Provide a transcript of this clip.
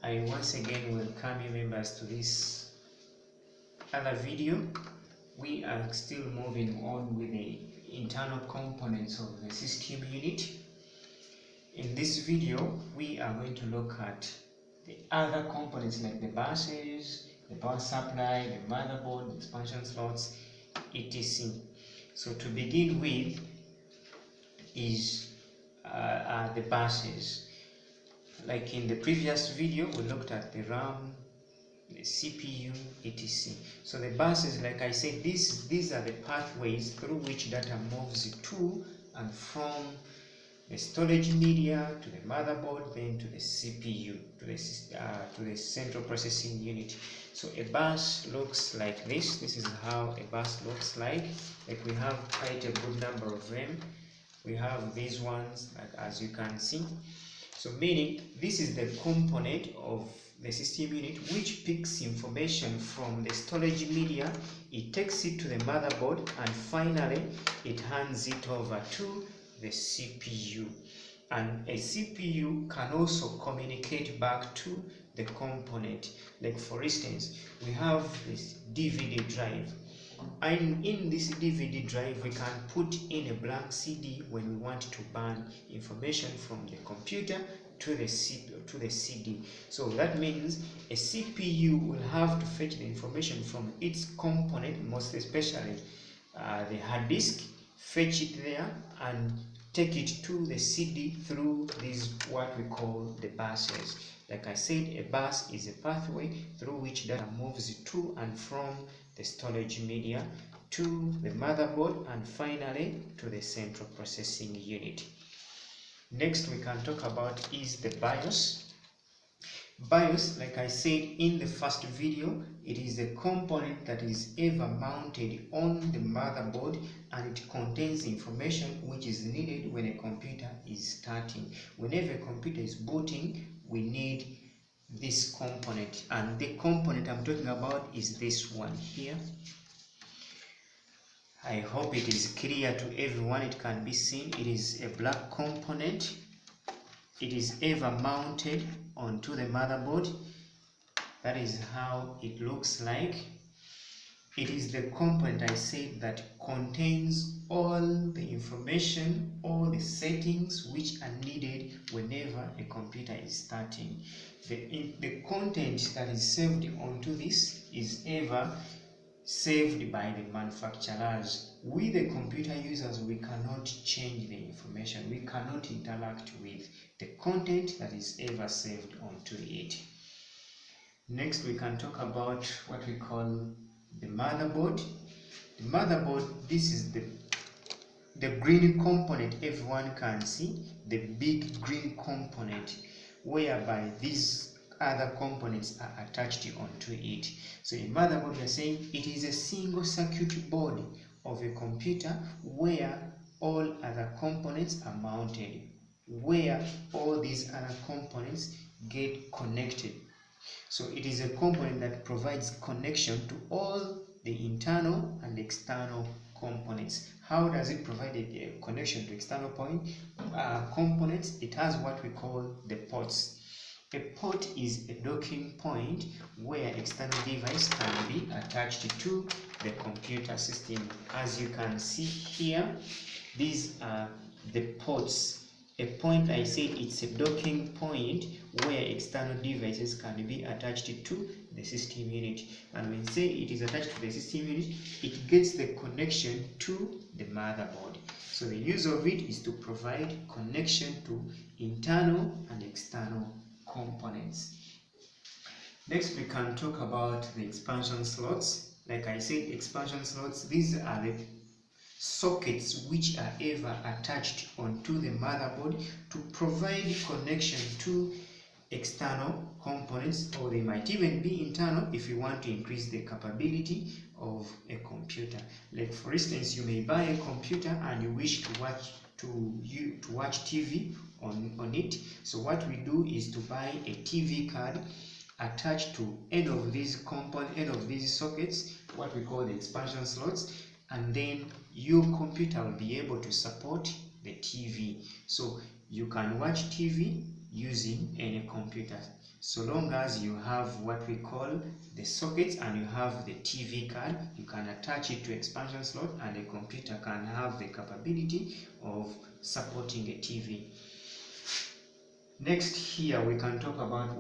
I once again welcome you members to this other video. We are still moving on with the internal components of the system unit. In this video, we are going to look at the other components like the buses, the power supply, the motherboard, the expansion slots, etc. So to begin with is the buses. Like in the previous video, we looked at the RAM, the CPU, etc. So the buses, like I said, these are the pathways through which data moves to and from the storage media to the motherboard, then to the CPU, to the central processing unit. So a bus looks like this. This is how a bus looks like. Like we have quite a good number of them. We have these ones, like as you can see. So meaning this is the component of the system unit which picks information from the storage media, it takes it to the motherboard, and finally it hands it over to the CPU. And a CPU can also communicate back to the component. Like for instance, we have this DVD drive. And in this DVD drive, we can put in a blank CD when we want to burn information from the computer to the CD. So that means a CPU will have to fetch the information from its component, most especially the hard disk, fetch it there and take it to the CD through these what we call the buses. Like I said, a bus is a pathway through which data moves to and from the storage media to the motherboard and finally to the central processing unit. Next we can talk about is the BIOS. BIOS, like I said in the first video, it is a component that is ever mounted on the motherboard and it contains information which is needed when a computer is starting. Whenever a computer is booting, we need this component, and the component I'm talking about is this one here. I hope it is clear to everyone. It can be seen. It is a black component. It is ever mounted onto the motherboard. That is how it looks like. It is the component I said that contains all the information, all the settings which are needed whenever a computer is starting. The content that is saved onto this is ever saved by the manufacturers. We the computer users, we cannot change the information, we cannot interact with the content that is ever saved onto it. Next we can talk about what we call the motherboard. The motherboard, this is the green component everyone can see, the big green component whereby these other components are attached onto it. So in motherboard we are saying it is a single circuit board of a computer where all other components are mounted, where all these other components get connected. So it is a component that provides connection to all the internal and external components. How does it provide a connection to external components? It has what we call the ports. A port is a docking point where external device can be attached to the computer system. As you can see here, these are the ports. A point, I said, it's a docking point where external devices can be attached to the system unit. And when we say it is attached to the system unit, it gets the connection to the motherboard. So the use of it is to provide connection to internal and external components. Next we can talk about the expansion slots. Like I said, expansion slots, these are the sockets which are ever attached onto the motherboard to provide connection to external components, or they might even be internal if you want to increase the capability of a computer. Like for instance, you may buy a computer and you wish to watch TV on it. So what we do is to buy a TV card attached to any of these sockets, what we call the expansion slots, and then your computer will be able to support the TV. So you can watch TV using any computer. So long as you have what we call the sockets and you have the TV card, you can attach it to expansion slot and the computer can have the capability of supporting a TV. Next, here we can talk about